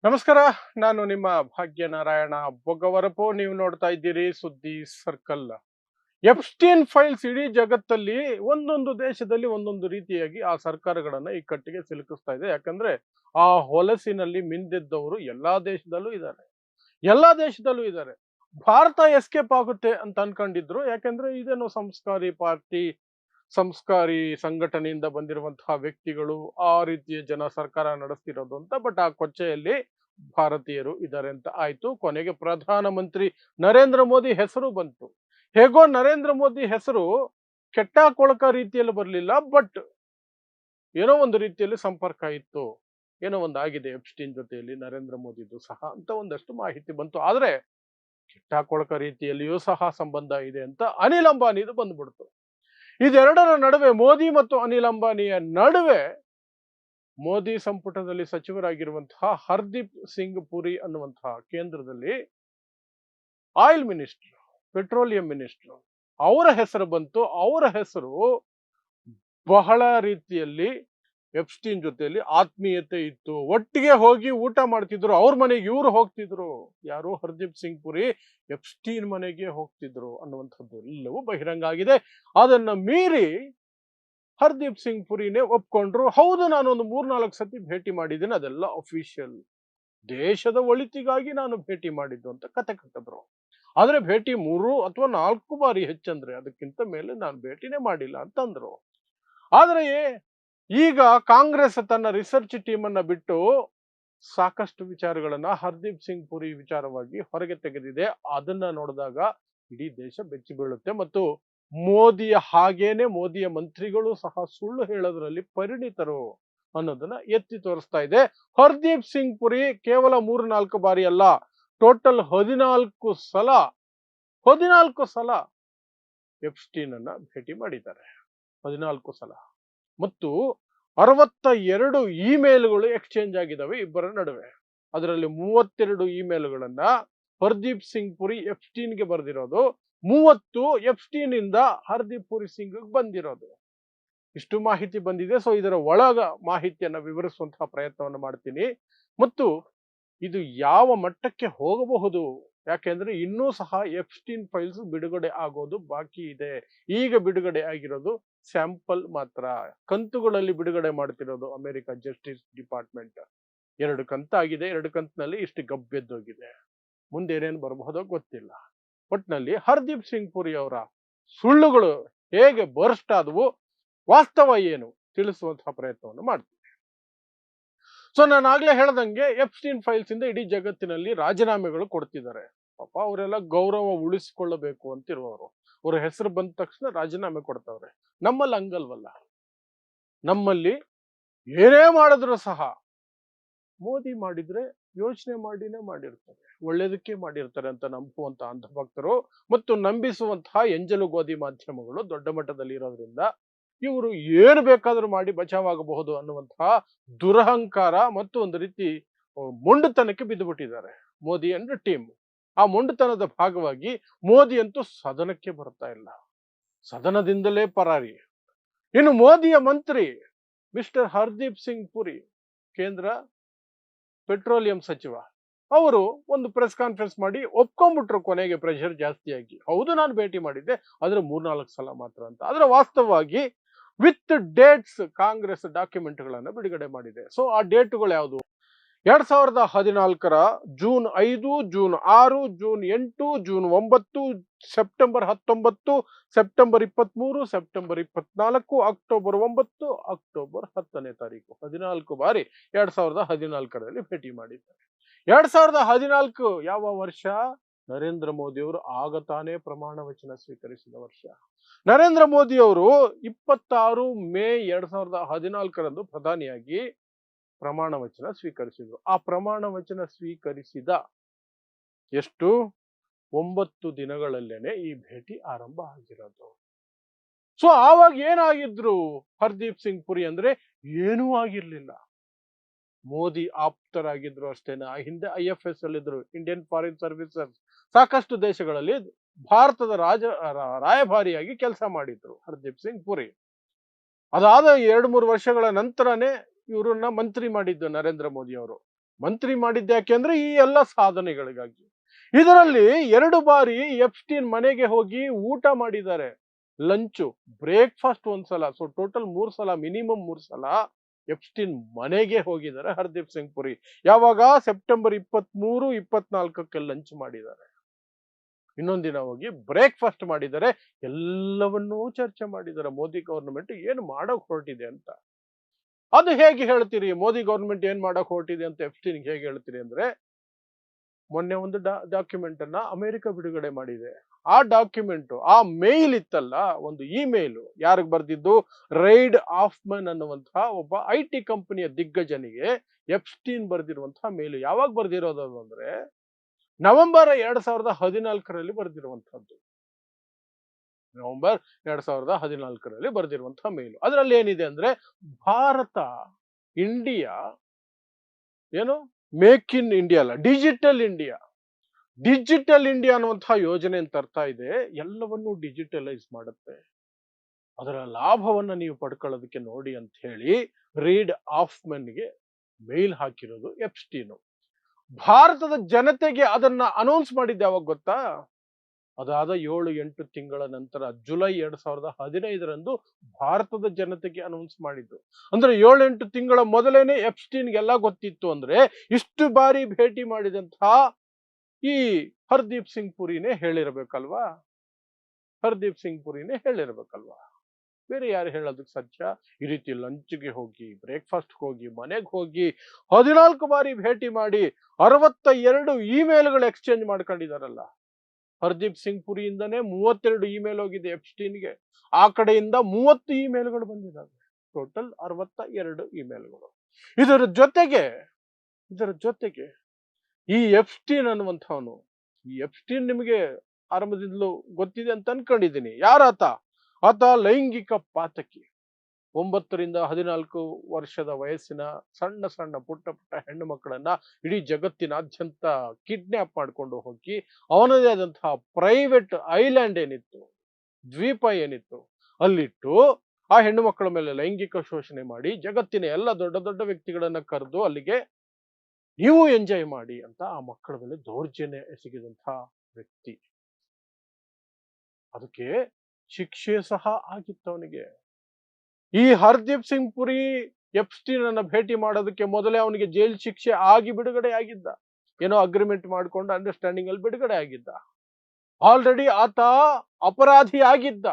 ನಮಸ್ಕಾರ. ನಾನು ನಿಮ್ಮ ಭಾಗ್ಯನಾರಾಯಣ ಬೊಗವರಪು. ನೀವು ನೋಡ್ತಾ ಇದ್ದೀರಿ ಸುದ್ದಿ ಸರ್ಕಲ್. ಎಪ್ಸ್ಟೀನ್ ಫೈಲ್ಸ್ ಇಡೀ ಜಗತ್ತಲ್ಲಿ ಒಂದೊಂದು ದೇಶದಲ್ಲಿ ಒಂದೊಂದು ರೀತಿಯಾಗಿ ಆ ಸರ್ಕಾರಗಳನ್ನ ಇಕ್ಕಟ್ಟಿಗೆ ಸಿಲುಕಿಸ್ತಾ ಇದೆ. ಯಾಕಂದ್ರೆ ಆ ಹೊಲಸಿನಲ್ಲಿ ಮಿಂದೆದ್ದವರು ಎಲ್ಲಾ ದೇಶದಲ್ಲೂ ಇದ್ದಾರೆ. ಭಾರತ ಎಸ್ಕೇಪ್ ಆಗುತ್ತೆ ಅಂತ ಅನ್ಕೊಂಡಿದ್ರು. ಯಾಕಂದ್ರೆ ಇದೇನೋ ಸಂಸ್ಕಾರಿ ಪಾರ್ಟಿ, ಸಂಸ್ಕಾರಿ ಸಂಘಟನೆಯಿಂದ ಬಂದಿರುವಂತಹ ವ್ಯಕ್ತಿಗಳು, ಆ ರೀತಿಯ ಜನ ಸರ್ಕಾರ ನಡೆಸ್ತಿರೋದು ಅಂತ. ಬಟ್ ಆ ಕೊಚ್ಚೆಯಲ್ಲಿ ಭಾರತೀಯರು ಇದ್ದಾರೆ ಅಂತ ಆಯ್ತು. ಕೊನೆಗೆ ಪ್ರಧಾನಮಂತ್ರಿ ನರೇಂದ್ರ ಮೋದಿ ಹೆಸರು ಬಂತು. ಹೇಗೋ ನರೇಂದ್ರ ಮೋದಿ ಹೆಸರು ಕೆಟ್ಟ ಕೊಳಕ ರೀತಿಯಲ್ಲಿ ಬರಲಿಲ್ಲ, ಬಟ್ ಏನೋ ಒಂದು ರೀತಿಯಲ್ಲಿ ಸಂಪರ್ಕ ಇತ್ತು, ಏನೋ ಒಂದು ಆಗಿದೆ ಎಪ್ಸ್ಟೀನ್ ಜೊತೆಯಲ್ಲಿ ನರೇಂದ್ರ ಮೋದಿದು ಸಹ ಅಂತ ಒಂದಷ್ಟು ಮಾಹಿತಿ ಬಂತು. ಆದ್ರೆ ಕೆಟ್ಟ ಕೊಳಕ ರೀತಿಯಲ್ಲಿಯೂ ಸಹ ಸಂಬಂಧ ಇದೆ ಅಂತ ಅನಿಲ್ ಅಂಬಾನಿದು ಬಂದ್ಬಿಡ್ತು. ಇದೆರಡರ ನಡುವೆ, ಮೋದಿ ಮತ್ತು ಅನಿಲ್ ಅಂಬಾನಿಯ ನಡುವೆ, ಮೋದಿ ಸಂಪುಟದಲ್ಲಿ ಸಚಿವರಾಗಿರುವಂತಹ ಹರ್ದೀಪ್ ಸಿಂಗ್ ಪುರಿ ಅನ್ನುವಂತಹ ಕೇಂದ್ರದಲ್ಲಿ ಆಯಿಲ್ ಮಿನಿಸ್ಟರ್, ಪೆಟ್ರೋಲಿಯಂ ಮಿನಿಸ್ಟರ್, ಅವರ ಹೆಸರು ಬಂತು. ಅವರ ಹೆಸರು ಬಹಳ ರೀತಿಯಲ್ಲಿ ಎಪ್ಸ್ಟೀನ್ ಜೊತೆಯಲ್ಲಿ ಆತ್ಮೀಯತೆ ಇತ್ತು. ಒಟ್ಟಿಗೆ ಹೋಗಿ ಊಟ ಮಾಡ್ತಿದ್ರು. ಅವ್ರ ಮನೆಗೆ ಇವರು ಹೋಗ್ತಿದ್ರು. ಯಾರು? ಹರ್ದೀಪ್ ಸಿಂಗ್ ಪುರಿ ಎಪ್ಸ್ಟೀನ್ ಮನೆಗೆ ಹೋಗ್ತಿದ್ರು ಅನ್ನುವಂಥದ್ದು ಎಲ್ಲವೂ ಬಹಿರಂಗ ಆಗಿದೆ. ಅದನ್ನ ಮೀರಿ ಹರ್ದೀಪ್ ಸಿಂಗ್ ಪುರಿನೇ ಒಪ್ಕೊಂಡ್ರು. ಹೌದು, ನಾನೊಂದು 3-4 ಸತಿ ಭೇಟಿ ಮಾಡಿದ್ದೀನಿ, ಅದೆಲ್ಲ ಅಫಿಷಿಯಲ್, ದೇಶದ ಒಳಿತಿಗಾಗಿ ನಾನು ಭೇಟಿ ಮಾಡಿದ್ದು ಅಂತ ಕತೆ ಕಟ್ಟಿದ್ರು. ಆದ್ರೆ ಭೇಟಿ 3 ಅಥವಾ 4 ಬಾರಿ ಹೆಚ್ಚಂದ್ರೆ, ಅದಕ್ಕಿಂತ ಮೇಲೆ ನಾನು ಭೇಟಿನೇ ಮಾಡಿಲ್ಲ ಅಂತಂದ್ರು. ಆದ್ರೆ ಈಗ ಕಾಂಗ್ರೆಸ್ ತನ್ನ ರಿಸರ್ಚ್ ಟೀಮ್ ಅನ್ನ ಬಿಟ್ಟು ಸಾಕಷ್ಟು ವಿಚಾರಗಳನ್ನ ಹರ್ದೀಪ್ ಸಿಂಗ್ ಪುರಿ ವಿಚಾರವಾಗಿ ಹೊರಗೆ ತೆಗೆದಿದೆ. ಅದನ್ನ ನೋಡಿದಾಗ ಇಡೀ ದೇಶ ಬೆಚ್ಚಿ ಬೀಳುತ್ತೆ. ಮತ್ತು ಮೋದಿಯ ಮಂತ್ರಿಗಳು ಸಹ ಸುಳ್ಳು ಹೇಳೋದ್ರಲ್ಲಿ ಪರಿಣಿತರು ಅನ್ನೋದನ್ನ ಎತ್ತಿ ತೋರಿಸ್ತಾ ಇದೆ. ಹರ್ದೀಪ್ ಸಿಂಗ್ ಪುರಿ ಕೇವಲ 3-4 ಬಾರಿ ಅಲ್ಲ, ಟೋಟಲ್ 14 ಸಲ ಎಪ್ಸ್ಟೀನ್ ಅನ್ನ ಭೇಟಿ ಮಾಡಿದ್ದಾರೆ. 14 ಸಲ. ಮತ್ತು 62 ಇಮೇಲ್ಗಳು ಎಕ್ಸ್ಚೇಂಜ್ ಆಗಿದ್ದಾವೆ ಇಬ್ಬರ ನಡುವೆ. ಅದರಲ್ಲಿ 32 ಇಮೇಲ್ಗಳನ್ನ ಹರ್ದೀಪ್ ಸಿಂಗ್ ಪುರಿ ಎಪ್ಸ್ಟೀನ್ಗೆ ಬರೆದಿರೋದು, 30 ಎಪ್ಸ್ಟೀನ್ ಇಂದ ಹರ್ದೀಪ್ ಪುರಿ ಸಿಂಗ್ ಬಂದಿರೋದು. ಇಷ್ಟು ಮಾಹಿತಿ ಬಂದಿದೆ. ಸೊ ಇದರ ಒಳಗ ಮಾಹಿತಿಯನ್ನ ವಿವರಿಸುವಂತಹ ಪ್ರಯತ್ನವನ್ನು ಮಾಡ್ತೀನಿ. ಮತ್ತು ಇದು ಯಾವ ಮಟ್ಟಕ್ಕೆ ಹೋಗಬಹುದು, ಯಾಕೆಂದ್ರೆ ಇನ್ನೂ ಸಹ ಎಪ್ಸ್ಟೀನ್ ಫೈಲ್ಸ್ ಬಿಡುಗಡೆ ಆಗೋದು ಬಾಕಿ ಇದೆ. ಈಗ ಬಿಡುಗಡೆ ಆಗಿರೋದು ಸ್ಯಾಂಪಲ್ ಮಾತ್ರ. ಕಂತುಗಳಲ್ಲಿ ಬಿಡುಗಡೆ ಮಾಡ್ತಿರೋದು ಅಮೆರಿಕ ಜಸ್ಟಿಸ್ ಡಿಪಾರ್ಟ್ಮೆಂಟ್. 2 ಕಂತಾಗಿದೆ. 2 ಕಂತಿನಲ್ಲಿ ಇಷ್ಟು ಗಬ್ಬೆದ್ದೋಗಿದೆ. ಮುಂದೆ ಏನೇನು ಬರಬಹುದೋ ಗೊತ್ತಿಲ್ಲ. ಒಟ್ನಲ್ಲಿ ಹರ್ದೀಪ್ ಸಿಂಗ್ ಪುರಿ ಅವರ ಸುಳ್ಳುಗಳು ಹೇಗೆ ಬರ್ಸ್ಟ್ ಆದವು, ವಾಸ್ತವ ಏನು ತಿಳಿಸುವಂತಹ ಪ್ರಯತ್ನವನ್ನು ಮಾಡ್ತೀನಿ. ಸೊ ನಾನು ಆಗ್ಲೇ ಹೇಳ್ದಂಗೆ ಎಪ್ಸ್ಟೀನ್ ಫೈಲ್ಸ್ ಇಂದ ಇಡೀ ಜಗತ್ತಿನಲ್ಲಿ ರಾಜೀನಾಮೆಗಳು ಕೊಡ್ತಿದ್ದಾರೆ. ಪಾಪ ಅವರೆಲ್ಲ ಗೌರವ ಉಳಿಸಿಕೊಳ್ಳಬೇಕು ಅಂತಿರುವವರು. ಅವ್ರ ಹೆಸರು ಬಂದ ತಕ್ಷಣ ರಾಜೀನಾಮೆ ಕೊಡ್ತಾವ್ರೆ. ನಮ್ಮಲ್ಲಿ ಹಂಗಲ್ವಲ್ಲ. ನಮ್ಮಲ್ಲಿ ಏನೇ ಮಾಡಿದ್ರು ಸಹ ಮೋದಿ ಮಾಡಿದ್ರೆ ಯೋಚನೆ ಮಾಡಿನೇ ಮಾಡಿರ್ತಾರೆ, ಒಳ್ಳೇದಕ್ಕೆ ಮಾಡಿರ್ತಾರೆ ಅಂತ ನಂಬುವಂತ ಅಂಧಭಕ್ತರು ಮತ್ತು ನಂಬಿಸುವಂತಹ ಎಂಜಲು ಗೋಧಿ ಮಾಧ್ಯಮಗಳು ದೊಡ್ಡ ಮಟ್ಟದಲ್ಲಿ ಇರೋದ್ರಿಂದ ಇವರು ಏನು ಬೇಕಾದ್ರೂ ಮಾಡಿ ಬಚಾವಾಗಬಹುದು ಅನ್ನುವಂತಹ ದುರಹಂಕಾರ ಮತ್ತು ಒಂದು ರೀತಿ ಮೊಂಡುತನಕ್ಕೆ ಬಿದ್ದು ಬಿಟ್ಟಿದ್ದಾರೆ ಮೋದಿ ಅಂಡ್ ಟೀಮ್. ಆ ಮೊಂಡುತನದ ಭಾಗವಾಗಿ ಮೋದಿ ಅಂತೂ ಸದನಕ್ಕೆ ಬರ್ತಾ ಇಲ್ಲ, ಸದನದಿಂದಲೇ ಪರಾರಿ. ಇನ್ನು ಮೋದಿಯ ಮಂತ್ರಿ ಮಿಸ್ಟರ್ ಹರ್ದೀಪ್ ಸಿಂಗ್ ಪುರಿ, ಕೇಂದ್ರ ಪೆಟ್ರೋಲಿಯಂ ಸಚಿವ, ಅವರು ಒಂದು ಪ್ರೆಸ್ ಕಾನ್ಫರೆನ್ಸ್ ಮಾಡಿ ಒಪ್ಕೊಂಡ್ಬಿಟ್ರು ಕೊನೆಗೆ, ಪ್ರೆಷರ್ ಜಾಸ್ತಿಯಾಗಿ. ಹೌದು, ನಾನು ಭೇಟಿ ಮಾಡಿದ್ದೆ, ಆದ್ರೆ 3-4 ಸಲ ಮಾತ್ರ ಅಂತ. ಆದ್ರೆ ವಾಸ್ತವವಾಗಿ ವಿತ್ ಡೇಟ್ಸ್ ಕಾಂಗ್ರೆಸ್ ಡಾಕ್ಯುಮೆಂಟ್ಗಳನ್ನು ಬಿಡುಗಡೆ ಮಾಡಿದೆ. ಸೊ ಆ ಡೇಟ್ಗಳು ಯಾವುದು? 2014 June 5, June 6, June 8, June 9, September 19, September 23, September 24, October 9, October 10ನೇ ತಾರೀಕು. 14 ಬಾರಿ 2014ರಲ್ಲಿ ಭೇಟಿ ಮಾಡಿದ್ದಾರೆ. 2014 ಯಾವ ವರ್ಷ? ನರೇಂದ್ರ ಮೋದಿ ಅವರು ಆಗ ತಾನೇ ಪ್ರಮಾಣ ವಚನ ಸ್ವೀಕರಿಸಿದ ವರ್ಷ. ನರೇಂದ್ರ ಮೋದಿ ಅವರು 26 ಮೇ 2014ರಂದು ಪ್ರಧಾನಿಯಾಗಿ ಪ್ರಮಾಣ ವಚನ ಸ್ವೀಕರಿಸಿದ್ರು. ಆ ಪ್ರಮಾಣ ವಚನ ಸ್ವೀಕರಿಸಿದ ಎಷ್ಟು 9 ದಿನಗಳಲ್ಲೇನೆ ಈ ಭೇಟಿ ಆರಂಭ ಆಗಿರೋದು. ಸೊ ಆವಾಗ ಏನಾಗಿದ್ರು ಹರ್ದೀಪ್ ಸಿಂಗ್ ಪುರಿ ಅಂದ್ರೆ? ಏನೂ ಆಗಿರ್ಲಿಲ್ಲ. ಮೋದಿ ಆಪ್ತರಾಗಿದ್ರು ಅಷ್ಟೇನ. ಹಿಂದೆ IFS ಅಲ್ಲಿದ್ರು, ಇಂಡಿಯನ್ ಫಾರಿನ್ ಸರ್ವಿಸಸ್. ಸಾಕಷ್ಟು ದೇಶಗಳಲ್ಲಿ ಭಾರತದ ರಾಯಭಾರಿಯಾಗಿ ಕೆಲಸ ಮಾಡಿದ್ರು ಹರ್ದೀಪ್ ಸಿಂಗ್ ಪುರಿ. ಅದಾದ 2-3 ವರ್ಷಗಳ ನಂತರನೇ ಇವರನ್ನ ಮಂತ್ರಿ ಮಾಡಿದ್ದು ನರೇಂದ್ರ ಮೋದಿ ಅವರು. ಮಂತ್ರಿ ಮಾಡಿದ್ಯಾಕೆ ಅಂದ್ರೆ ಈ ಎಲ್ಲ ಸಾಧನೆಗಳಿಗಾಗಿ. ಇದರಲ್ಲಿ 2 ಬಾರಿ ಎಪ್ಸ್ಟೀನ್ ಮನೆಗೆ ಹೋಗಿ ಊಟ ಮಾಡಿದ್ದಾರೆ. ಲಂಚು, ಬ್ರೇಕ್‌ಫಾಸ್ಟ್ ಒಂದ್ಸಲ. ಸೊ ಟೋಟಲ್ 3 ಸಲ, ಮಿನಿಮಮ್ 3 ಸಲ ಎಪ್ಸ್ಟೀನ್ ಮನೆಗೆ ಹೋಗಿದ್ದಾರೆ ಹರ್ದೀಪ್ ಸಿಂಗ್ ಪುರಿ. ಯಾವಾಗ? ಸೆಪ್ಟೆಂಬರ್ 23, 24ಕ್ಕೆ ಲಂಚ್ ಮಾಡಿದ್ದಾರೆ. ಇನ್ನೊಂದ್ ದಿನ ಹೋಗಿ ಬ್ರೇಕ್‌ಫಾಸ್ಟ್ ಮಾಡಿದ್ದಾರೆ. ಎಲ್ಲವನ್ನೂ ಚರ್ಚೆ ಮಾಡಿದ್ದಾರೆ. ಮೋದಿ ಗವರ್ನಮೆಂಟ್ ಏನು ಮಾಡಕ್ ಹೊರಟಿದೆ ಅಂತ. ಅದು ಹೇಗೆ ಹೇಳ್ತೀರಿ? ಮೋದಿ ಗವರ್ನಮೆಂಟ್ ಏನ್ ಮಾಡಕ್ ಹೊರಟಿದೆ ಅಂತ ಎಪ್ಸ್ಟೀನ್‌ಗೆ ಹೇಗೆ ಹೇಳ್ತೀರಿ ಅಂದ್ರೆ, ಮೊನ್ನೆ ಒಂದು ಡಾಕ್ಯುಮೆಂಟ್ ಅನ್ನ ಅಮೆರಿಕ ಬಿಡುಗಡೆ ಮಾಡಿದೆ. ಆ ಡಾಕ್ಯುಮೆಂಟ್, ಆ ಮೇಲ್ ಇತ್ತಲ್ಲ, ಒಂದು ಇಮೇಲ್ ಯಾರಿಗೆ ಬರ್ದಿದ್ದು? ರೈಡ್ ಆಫ್ಮನ್ ಅನ್ನುವಂತಹ ಒಬ್ಬ IT ಕಂಪನಿಯ ದಿಗ್ಗಜನಿಗೆ ಎಪ್ಸ್ಟೀನ್ ಬರ್ದಿರುವಂತಹ ಮೇಲ್. ಯಾವಾಗ ಬರ್ದಿರೋದು ಅಂದ್ರೆ ನವೆಂಬರ್ 2014ರಲ್ಲಿ ಬರ್ದಿರುವಂತಹದ್ದು. ನವೆಂಬರ್ 2014ರಲ್ಲಿ ಬರ್ದಿರುವಂತಹ ಮೇಲು. ಅದರಲ್ಲಿ ಏನಿದೆ ಅಂದ್ರೆ, ಭಾರತ, ಇಂಡಿಯಾ ಏನು ಮೇಕ್ ಇನ್ ಇಂಡಿಯಾ ಅಲ್ಲ, ಡಿಜಿಟಲ್ ಇಂಡಿಯಾ. ಡಿಜಿಟಲ್ ಇಂಡಿಯಾ ಅನ್ನುವಂತಹ ಯೋಜನೆ ತರ್ತಾ ಇದೆ. ಎಲ್ಲವನ್ನೂ ಡಿಜಿಟಲೈಸ್ ಮಾಡುತ್ತೆ. ಅದರ ಲಾಭವನ್ನ ನೀವು ಪಡ್ಕೊಳ್ಳೋದಕ್ಕೆ ನೋಡಿ ಅಂತ ಹೇಳಿ ರೀಡ್ ಆಫ್ಮನ್ಗೆ ಮೇಲ್ ಹಾಕಿರೋದು ಎಪ್ಸ್ಟೀನು. ಭಾರತದ ಜನತೆಗೆ ಅದನ್ನ ಅನೌನ್ಸ್ ಮಾಡಿದ್ದೆ ಯಾವಾಗ ಗೊತ್ತಾ? ಅದಾದ 7-8 ತಿಂಗಳ ನಂತರ ಜುಲೈ 2015ರಂದು ಭಾರತದ ಜನತೆಗೆ ಅನೌನ್ಸ್ ಮಾಡಿದ್ದು. ಅಂದ್ರೆ 7-8 ತಿಂಗಳ ಮೊದಲೇನೆ ಎಪ್ಸ್ಟೀನ್ಗೆಲ್ಲ ಗೊತ್ತಿತ್ತು ಅಂದ್ರೆ, ಇಷ್ಟು ಬಾರಿ ಭೇಟಿ ಮಾಡಿದಂತಹ ಈ ಹರ್ದೀಪ್ ಸಿಂಗ್ ಪುರಿನೇ ಹೇಳಿರ್ಬೇಕಲ್ವಾ? ಹರ್ದೀಪ್ ಸಿಂಗ್ ಪುರಿನೇ ಹೇಳಿರ್ಬೇಕಲ್ವಾ? ಬೇರೆ ಯಾರು ಹೇಳೋದಕ್ಕೆ ಸಾಧ್ಯ? ಈ ರೀತಿ ಲಂಚ್ಗೆ ಹೋಗಿ, ಬ್ರೇಕ್‌ಫಾಸ್ಟ್ ಹೋಗಿ, ಮನೆಗೆ ಹೋಗಿ 14 ಬಾರಿ ಭೇಟಿ ಮಾಡಿ 62 ಇಮೇಲ್‌ಗಳು ಎಕ್ಸ್ಚೇಂಜ್ ಮಾಡ್ಕೊಂಡಿದಾರಲ್ಲ. ಹರ್ದೀಪ್ ಸಿಂಗ್ ಪುರಿಯಿಂದನೇ 32 ಇಮೇಲ್ ಹೋಗಿದೆ ಎಪ್ಸ್ಟೀನ್‌ಗೆ. ಆ ಕಡೆಯಿಂದ 30 ಇಮೇಲ್‌ಗಳು ಬಂದಿದ್ದಾವೆ. ಟೋಟಲ್ 62 ಇಮೇಲ್‌ಗಳು. ಇದರ ಜೊತೆಗೆ ಇದರ ಜೊತೆಗೆ ಈ ಎಪ್ಸ್ಟೀನ್ ಅನ್ನುವಂಥವನು, ಈ ಎಪ್ಸ್ಟೀನ್ ನಿಮಗೆ ಆರಂಭದಿಂದಲೂ ಗೊತ್ತಿದೆ ಅಂತ ಅನ್ಕೊಂಡಿದ್ದೀನಿ. ಯಾರಾತ? ಆತ ಲೈಂಗಿಕ ಪಾತಕಿ. 9 ರಿಂದ 14 ವರ್ಷದ ವಯಸ್ಸಿನ ಸಣ್ಣ ಸಣ್ಣ ಪುಟ್ಟ ಪುಟ್ಟ ಹೆಣ್ಣು ಮಕ್ಕಳನ್ನ ಇಡೀ ಜಗತ್ತಿನಾದ್ಯಂತ ಕಿಡ್ನಾಪ್ ಮಾಡ್ಕೊಂಡು ಹೋಗಿ, ಅವನದೇ ಆದಂತಹ ಪ್ರೈವೇಟ್ ಐಲ್ಯಾಂಡ್ ಏನಿತ್ತು, ದ್ವೀಪ ಏನಿತ್ತು, ಅಲ್ಲಿಟ್ಟು ಆ ಹೆಣ್ಣು ಮಕ್ಕಳ ಮೇಲೆ ಲೈಂಗಿಕ ಶೋಷಣೆ ಮಾಡಿ, ಜಗತ್ತಿನ ಎಲ್ಲ ದೊಡ್ಡ ದೊಡ್ಡ ವ್ಯಕ್ತಿಗಳನ್ನ ಕರೆದು ಅಲ್ಲಿಗೆ ನೀವು ಎಂಜಾಯ್ ಮಾಡಿ ಅಂತ ಆ ಮಕ್ಕಳ ಮೇಲೆ ದೌರ್ಜನ್ಯ ಎಸಗಿದಂತಹ ವ್ಯಕ್ತಿ. ಅದಕ್ಕೆ ಶಿಕ್ಷೆ ಸಹ ಆಗಿತ್ತು ಅವನಿಗೆ. ಈ ಹರ್ದೀಪ್ ಸಿಂಗ್ ಪುರಿ ಎಪ್ಸ್ಟೀನ್ ಅನ್ನ ಭೇಟಿ ಮಾಡೋದಕ್ಕೆ ಮೊದಲೇ ಅವನಿಗೆ ಜೈಲು ಶಿಕ್ಷೆ ಆಗಿ ಬಿಡುಗಡೆ ಆಗಿದ್ದ. ಏನೋ ಅಗ್ರಿಮೆಂಟ್ ಮಾಡಿಕೊಂಡು ಅಂಡರ್ಸ್ಟ್ಯಾಂಡಿಂಗ್ ಅಲ್ಲಿ ಬಿಡುಗಡೆ ಆಗಿದ್ದ. ಆಲ್ರೆಡಿ ಆತ ಅಪರಾಧಿ ಆಗಿದ್ದ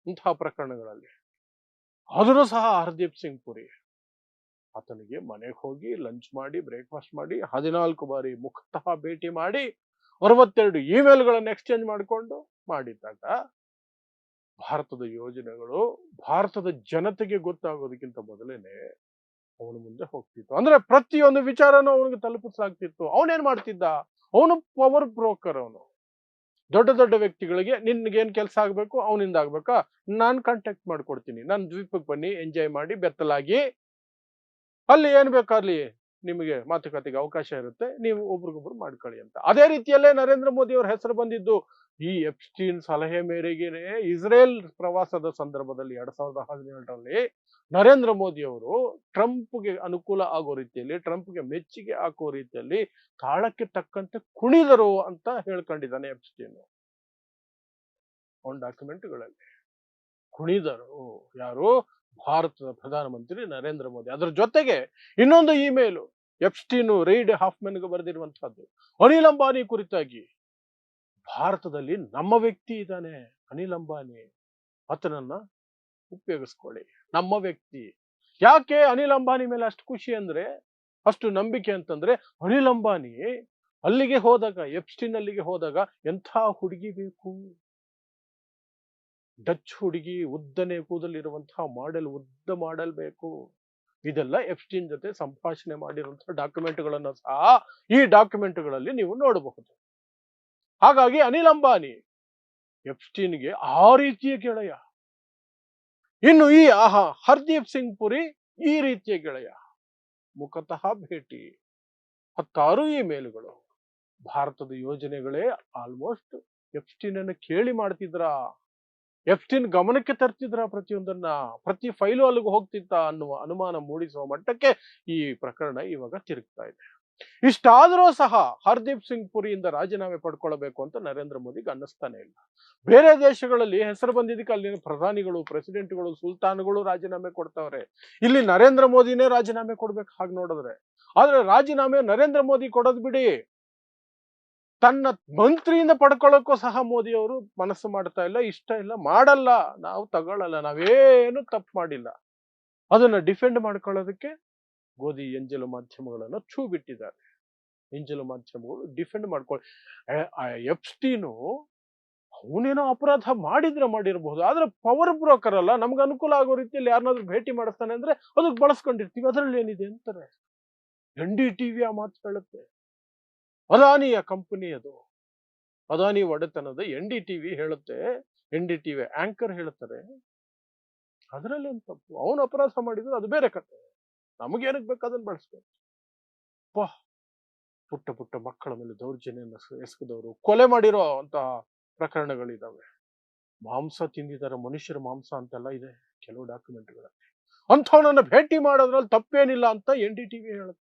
ಇಂತಹ ಪ್ರಕರಣಗಳಲ್ಲಿ. ಆದರೂ ಸಹ ಹರ್ದೀಪ್ ಸಿಂಗ್ ಪುರಿ ಆತನಿಗೆ ಮನೆಗೆ ಹೋಗಿ ಲಂಚ್ ಮಾಡಿ, ಬ್ರೇಕ್‌ಫಾಸ್ಟ್ ಮಾಡಿ, 14 ಬಾರಿ ಮುಖತಃ ಭೇಟಿ ಮಾಡಿ, 62 ಇಮೇಲ್‌ಗಳನ್ನು ಎಕ್ಸ್ಚೇಂಜ್ ಮಾಡಿಕೊಂಡು ಮಾಡಿದ್ದಾಗ ಭಾರತದ ಯೋಜನೆಗಳು ಭಾರತದ ಜನತೆಗೆ ಗೊತ್ತಾಗೋದಕ್ಕಿಂತ ಮೊದಲೇನೆ ಅವನು ಮುಂದೆ ಹೋಗ್ತಿತ್ತು. ಅಂದ್ರೆ ಪ್ರತಿಯೊಂದು ವಿಚಾರನೂ ಅವನಿಗೆ ತಲುಪಿಸಲಾಗ್ತಿತ್ತು. ಅವನೇನ್ ಮಾಡ್ತಿದ್ದ? ಅವನು ಪವರ್ ಬ್ರೋಕರ್. ಅವನು ದೊಡ್ಡ ದೊಡ್ಡ ವ್ಯಕ್ತಿಗಳಿಗೆ ನಿನ್ಗೇನ್ ಕೆಲಸ ಆಗ್ಬೇಕು, ಅವನಿಂದ ಆಗ್ಬೇಕಾ, ನಾನ್ ಕಾಂಟ್ಯಾಕ್ಟ್ ಮಾಡ್ಕೊಡ್ತೀನಿ, ನನ್ನ ದ್ವೀಪಕ್ಕೆ ಬನ್ನಿ, ಎಂಜಾಯ್ ಮಾಡಿ, ಬೆತ್ತಲಾಗಿ ಅಲ್ಲಿ ಏನ್ ಬೇಕಾಗ್ಲಿ ನಿಮಗೆ ಮಾತುಕತೆಗೆ ಅವಕಾಶ ಇರುತ್ತೆ, ನೀವು ಒಬ್ರಿಗೊಬ್ರು ಮಾಡ್ಕೊಳ್ಳಿ ಅಂತ. ಅದೇ ರೀತಿಯಲ್ಲೇ ನರೇಂದ್ರ ಮೋದಿ ಅವರ ಹೆಸರು ಬಂದಿದ್ದು ಈ ಎಪ್ಸ್ಟೀನ್ ಸಲಹೆ ಮೇರೆಗೆನೆ. ಇಸ್ರೇಲ್ ಪ್ರವಾಸದ ಸಂದರ್ಭದಲ್ಲಿ 2017ರಲ್ಲಿ ನರೇಂದ್ರ ಮೋದಿ ಅವರು ಟ್ರಂಪ್ಗೆ ಅನುಕೂಲ ಆಗೋ ರೀತಿಯಲ್ಲಿ, ಟ್ರಂಪ್ಗೆ ಮೆಚ್ಚುಗೆ ಹಾಕುವ ರೀತಿಯಲ್ಲಿ ತಾಳಕ್ಕೆ ತಕ್ಕಂತೆ ಕುಣಿದರು ಅಂತ ಹೇಳ್ಕೊಂಡಿದ್ದಾನೆ ಎಪ್ಸ್ಟೀನ್ ಅವನ ಡಾಕ್ಯುಮೆಂಟ್ಗಳಲ್ಲಿ. ಕುಣಿದರು ಯಾರು? ಭಾರತದ ಪ್ರಧಾನಮಂತ್ರಿ ನರೇಂದ್ರ ಮೋದಿ. ಅದರ ಜೊತೆಗೆ ಇನ್ನೊಂದು ಇಮೇಲು ಎಪ್ಸ್ಟೀನು ರೈಡ್ ಹಾಫ್ಮನ್ಗೆ ಬರೆದಿರುವಂತಹದ್ದು ಅನಿಲ್ ಅಂಬಾನಿ ಕುರಿತಾಗಿ. ಭಾರತದಲ್ಲಿ ನಮ್ಮ ವ್ಯಕ್ತಿ ಇದ್ದಾನೆ ಅನಿಲ್ ಅಂಬಾನಿ, ಆತನನ್ನ ಉಪಯೋಗಿಸ್ಕೊಳ್ಳಿ, ನಮ್ಮ ವ್ಯಕ್ತಿ. ಯಾಕೆ ಅನಿಲ್ ಅಂಬಾನಿ ಮೇಲೆ ಅಷ್ಟು ಖುಷಿ ಅಂದ್ರೆ, ಅಷ್ಟು ನಂಬಿಕೆ ಅಂತಂದ್ರೆ, ಅನಿಲ್ ಅಂಬಾನಿ ಅಲ್ಲಿಗೆ ಹೋದಾಗ, ಎಪ್ಸ್ಟೀನ್ ಅಲ್ಲಿಗೆ ಹೋದಾಗ ಎಂಥ ಹುಡುಗಿ ಬೇಕು? ಡಚ್ ಹುಡುಗಿ, ಉದ್ದನೆ ಕೂದಲಿರುವಂತಹ ಮಾಡೆಲ್, ಉದ್ದ ಮಾಡೆಲ್ ಬೇಕು. ಇದೆಲ್ಲ ಎಪ್ಸ್ಟೀನ್ ಜೊತೆ ಸಂಭಾಷಣೆ ಮಾಡಿರುವಂತಹ ಡಾಕ್ಯುಮೆಂಟ್ಗಳನ್ನು ಸಹ ಈ ಡಾಕ್ಯುಮೆಂಟ್ಗಳಲ್ಲಿ ನೀವು ನೋಡಬಹುದು. ಹಾಗಾಗಿ ಅನಿಲ್ ಅಂಬಾನಿ ಎಪ್ಸ್ಟೀನ್ಗೆ ಆ ರೀತಿಯ ಗೆಳೆಯ. ಇನ್ನು ಈ ಹರ್ದೀಪ್ ಸಿಂಗ್ ಪುರಿ ಈ ರೀತಿಯ ಗೆಳೆಯ. ಮುಖತಃ ಭೇಟಿ, 16 ಇಮೇಲ್ಗಳು. ಭಾರತದ ಯೋಜನೆಗಳೇ ಆಲ್ಮೋಸ್ಟ್ ಎಪ್ಸ್ಟೀನ್ ಅನ್ನು ಕೇಳಿ ಮಾಡ್ತಿದ್ರ. ಎಫ್ಸ್ಟೀನ್ ಗಮನಕ್ಕೆ ತರ್ತಿದ್ರ ಪ್ರತಿಯೊಂದನ್ನ, ಪ್ರತಿ ಫೈಲು ಅಲ್ಲಿಗೆ ಹೋಗ್ತಿತ್ತ ಅನ್ನುವ ಅನುಮಾನ ಮೂಡಿಸುವ ಮಟ್ಟಕ್ಕೆ ಈ ಪ್ರಕರಣ ಇವಾಗ ತಿರುಗ್ತಾ ಇದೆ. ಇಷ್ಟಾದರೂ ಸಹ ಹರ್ದೀಪ್ ಸಿಂಗ್ ಪುರಿಯಿಂದ ರಾಜೀನಾಮೆ ಪಡ್ಕೊಳ್ಬೇಕು ಅಂತ ನರೇಂದ್ರ ಮೋದಿಗೆ ಅನ್ನಿಸ್ತಾನೆ ಇಲ್ಲ. ಬೇರೆ ದೇಶಗಳಲ್ಲಿ ಹೆಸರು ಬಂದಿದ್ದಕ್ಕೆ ಅಲ್ಲಿನ ಪ್ರಧಾನಿಗಳು, ಪ್ರೆಸಿಡೆಂಟ್ಗಳು, ಸುಲ್ತಾನ್ಗಳು ರಾಜೀನಾಮೆ ಕೊಡ್ತಾವ್ರೆ. ಇಲ್ಲಿ ನರೇಂದ್ರ ಮೋದಿನೇ ರಾಜೀನಾಮೆ ಕೊಡ್ಬೇಕು ಹಾಗೆ ನೋಡಿದ್ರೆ. ಆದ್ರೆ ರಾಜೀನಾಮೆ ನರೇಂದ್ರ ಮೋದಿ ಕೊಡೋದ್ ಬಿಡಿ, ತನ್ನ ಮಂತ್ರಿಯಿಂದ ಪಡ್ಕೊಳ್ಳೋಕ್ಕೂ ಸಹ ಮೋದಿ ಅವರು ಮನಸ್ಸು ಮಾಡ್ತಾ ಇಲ್ಲ, ಇಷ್ಟ ಇಲ್ಲ, ಮಾಡಲ್ಲ, ನಾವು ತಗೊಳ್ಳಲ್ಲ, ನಾವೇನು ತಪ್ಪು ಮಾಡಿಲ್ಲ. ಅದನ್ನ ಡಿಫೆಂಡ್ ಮಾಡ್ಕೊಳ್ಳೋದಕ್ಕೆ ಗೋಧಿ ಎಂಜಲು ಮಾಧ್ಯಮಗಳನ್ನು ಛೂ ಬಿಟ್ಟಿದ್ದಾರೆ. ಎಂಜಲು ಮಾಧ್ಯಮಗಳು ಡಿಫೆಂಡ್ ಮಾಡ್ಕೊಳ್ಳಿ. ಎಪ್ಸ್ಟೀನು ಅವನೇನೋ ಅಪರಾಧ ಮಾಡಿರಬಹುದು, ಆದ್ರೆ ಪವರ್ ಬ್ರೋಕರ್ ಅಲ್ಲ, ನಮ್ಗೆ ಅನುಕೂಲ ಆಗೋ ರೀತಿಯಲ್ಲಿ ಯಾರನ್ನಾದ್ರೂ ಭೇಟಿ ಮಾಡಿಸ್ತಾನೆ ಅಂದ್ರೆ ಅದಕ್ಕೆ ಬಳಸ್ಕೊಂಡಿರ್ತೀವಿ, ಅದರಲ್ಲಿ ಏನಿದೆ ಅಂತಾರೆ. NDTV ಆ ಮಾತು ಹೇಳುತ್ತೆ. ಅದಾನಿಯ ಕಂಪನಿ ಅದು, ಅದಾನಿ ಒಡೆತನದ NDTV ಹೇಳುತ್ತೆ, NDTV ಆಂಕರ್ ಹೇಳ್ತಾರೆ. ಅದರಲ್ಲಿ ಒಂದು ತಪ್ಪು, ಅವನು ಅಪರಾಧ ಮಾಡಿದ್ರೆ ಅದು ಬೇರೆ ಕತೆ, ನಮಗೇನಕ್ಕೆ ಬೇಕು ಅದನ್ನ ಬಳಸ್ಬೇಕು. ಪುಟ್ಟ ಪುಟ್ಟ ಮಕ್ಕಳ ಮೇಲೆ ದೌರ್ಜನ್ಯ ಎಸಗಿದವರು, ಕೊಲೆ ಮಾಡಿರೋ ಅಂತಹ ಪ್ರಕರಣಗಳಿದಾವೆ. ಮಾಂಸ ತಿಂದಿದ್ದಾರೆ, ಮನುಷ್ಯರ ಮಾಂಸ ಅಂತೆಲ್ಲ ಇದೆ ಕೆಲವು ಡಾಕ್ಯುಮೆಂಟ್ಗಳಲ್ಲಿ. ಅಂಥವನನ್ನ ಭೇಟಿ ಮಾಡೋದ್ರಲ್ಲಿ ತಪ್ಪೇನಿಲ್ಲ ಅಂತ NDTV ಹೇಳುತ್ತೆ.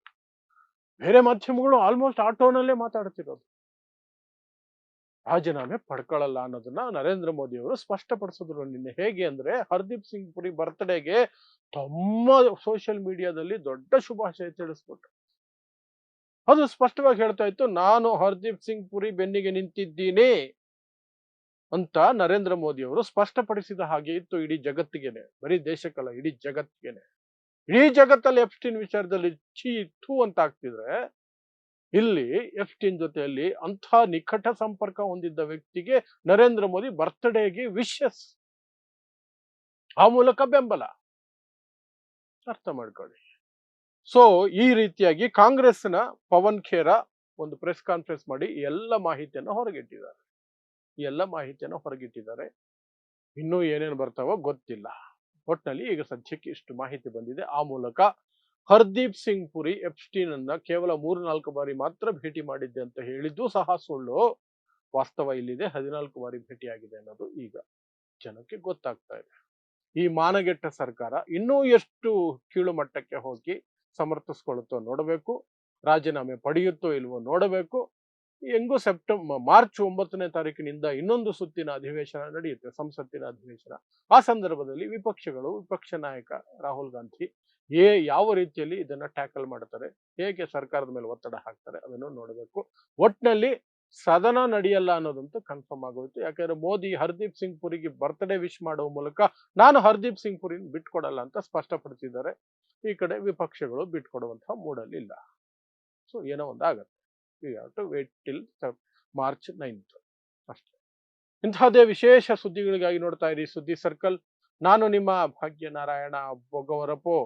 ಬೇರೆ ಮಾಧ್ಯಮಗಳು ಆಲ್ಮೋಸ್ಟ್ ಆ ಟೋನಲ್ಲೇ ಮಾತಾಡ್ತಿರೋದು. ರಾಜೀನಾಮೆ ಪಡ್ಕೊಳ್ಳಲ್ಲ ಅನ್ನೋದನ್ನ ನರೇಂದ್ರ ಮೋದಿ ಅವರು ಸ್ಪಷ್ಟಪಡಿಸಿದ್ರು ನಿನ್ನೆ. ಹೇಗೆ ಅಂದ್ರೆ, ಹರ್ದೀಪ್ ಸಿಂಗ್ ಪುರಿ ಬರ್ತ್ಡೇಗೆ ತಮ್ಮ ಸೋಷಿಯಲ್ ಮೀಡಿಯಾದಲ್ಲಿ ದೊಡ್ಡ ಶುಭಾಶಯ ತಿಳಿಸ್ಬಿಟ್ರು. ಅದು ಸ್ಪಷ್ಟವಾಗಿ ಹೇಳ್ತಾ ಇತ್ತು, ನಾನು ಹರ್ದೀಪ್ ಸಿಂಗ್ ಪುರಿ ಬೆನ್ನಿಗೆ ನಿಂತಿದ್ದೀನಿ ಅಂತ ನರೇಂದ್ರ ಮೋದಿ ಅವರು ಸ್ಪಷ್ಟಪಡಿಸಿದ ಹಾಗೆ ಇತ್ತು ಇಡೀ ಜಗತ್ತಿಗೆನೆ, ಬರೀ ದೇಶಕ್ಕಲ್ಲ ಇಡೀ ಜಗತ್ತಿಗೆನೆ. ಇಡೀ ಜಗತ್ತಲ್ಲಿ ಎಪ್ಸ್ಟೀನ್ ವಿಚಾರದಲ್ಲಿ ಛೀ ಥೂ ಅಂತ ಆಗ್ತಿದ್ರೆ, ಇಲ್ಲಿ ಎಪ್ಸ್ಟೀನ್ ಜೊತೆಯಲ್ಲಿ ಅಂಥ ನಿಕಟ ಸಂಪರ್ಕ ಹೊಂದಿದ್ದ ವ್ಯಕ್ತಿಗೆ ನರೇಂದ್ರ ಮೋದಿ ಬರ್ತ್ಡೇಗೆ ವಿಶಸ್, ಆ ಮೂಲಕ ಬೆಂಬಲ. ಅರ್ಥ ಮಾಡ್ಕೊಳ್ಳಿ. ಸೊ ಈ ರೀತಿಯಾಗಿ ಕಾಂಗ್ರೆಸ್ನ ಪವನ್ ಖೇರಾ ಒಂದು ಪ್ರೆಸ್ ಕಾನ್ಫರೆನ್ಸ್ ಮಾಡಿ ಎಲ್ಲ ಮಾಹಿತಿಯನ್ನು ಹೊರಗಿಟ್ಟಿದ್ದಾರೆ. ಇನ್ನೂ ಏನೇನು ಬರ್ತಾವೋ ಗೊತ್ತಿಲ್ಲ. ಒಟ್ಟಿನಲ್ಲಿ ಈಗ ಸದ್ಯಕ್ಕೆ ಇಷ್ಟು ಮಾಹಿತಿ ಬಂದಿದೆ. ಆ ಮೂಲಕ ಹರ್ದೀಪ್ ಸಿಂಗ್ ಪುರಿ ಎಪ್ಸ್ಟೀನ್ ಅನ್ನ ಕೇವಲ 3-4 ಬಾರಿ ಮಾತ್ರ ಭೇಟಿ ಮಾಡಿದ್ದೆ ಅಂತ ಹೇಳಿದ್ದು ಸಹ ಸುಳ್ಳು. ವಾಸ್ತವ ಇಲ್ಲಿದೆ, 14 ಬಾರಿ ಭೇಟಿಯಾಗಿದೆ ಅನ್ನೋದು ಈಗ ಜನಕ್ಕೆ ಗೊತ್ತಾಗ್ತಾ ಇದೆ. ಈ ಮಾನಗೆಟ್ಟ ಸರ್ಕಾರ ಇನ್ನೂ ಎಷ್ಟು ಕೀಳು ಮಟ್ಟಕ್ಕೆ ಹೋಗಿ ಸಮರ್ಥಿಸ್ಕೊಳ್ಳುತ್ತೋ ನೋಡಬೇಕು, ರಾಜೀನಾಮೆ ಪಡೆಯುತ್ತೋ ಇಲ್ವೋ ನೋಡಬೇಕು. ಹೆಂಗೂ ಮಾರ್ಚ್ 9ನೇ ತಾರೀಕಿನಿಂದ ಇನ್ನೊಂದು ಸುತ್ತಿನ ಅಧಿವೇಶನ ನಡೆಯುತ್ತೆ, ಸಂಸತ್ತಿನ ಅಧಿವೇಶನ. ಆ ಸಂದರ್ಭದಲ್ಲಿ ವಿಪಕ್ಷಗಳು, ವಿಪಕ್ಷ ನಾಯಕ ರಾಹುಲ್ ಗಾಂಧಿ ಯಾವ ರೀತಿಯಲ್ಲಿ ಇದನ್ನ ಟ್ಯಾಕಲ್ ಮಾಡ್ತಾರೆ, ಹೇಗೆ ಸರ್ಕಾರದ ಮೇಲೆ ಒತ್ತಡ ಹಾಕ್ತಾರೆ, ಅದನ್ನು ನೋಡಬೇಕು. ಒಟ್ನಲ್ಲಿ ಸದನ ನಡೆಯಲ್ಲ ಅನ್ನೋದಂತೂ ಕನ್ಫರ್ಮ್ ಆಗೋಯ್ತು. ಯಾಕಂದ್ರೆ ಮೋದಿ ಹರ್ದೀಪ್ ಸಿಂಗ್ ಪುರಿಗೆ ಬರ್ತ್ಡೇ ವಿಶ್ ಮಾಡುವ ಮೂಲಕ ನಾನು ಹರ್ದೀಪ್ ಸಿಂಗ್ ಪುರಿನ ಬಿಟ್ಕೊಡಲ್ಲ ಅಂತ ಸ್ಪಷ್ಟಪಡಿಸಿದ್ದಾರೆ. ಈ ಕಡೆ ವಿಪಕ್ಷಗಳು ಬಿಟ್ಕೊಡುವಂತಹ ಮೂಡಲ್ಲಿ ಇಲ್ಲ. ಸೊ ಏನೋ ಒಂದು ಆಗತ್ತೆ. We have to wait till March 9th ಅಷ್ಟೇ. ಇಂತಹದೇ ವಿಶೇಷ ಸುದ್ದಿಗಳಿಗಾಗಿ ನೋಡ್ತಾ ಇರಿ ಸುದ್ದಿ ಸರ್ಕಲ್. ನಾನು ನಿಮ್ಮ ಭಾಗ್ಯನಾರಾಯಣ ಬೊಗವರಪು.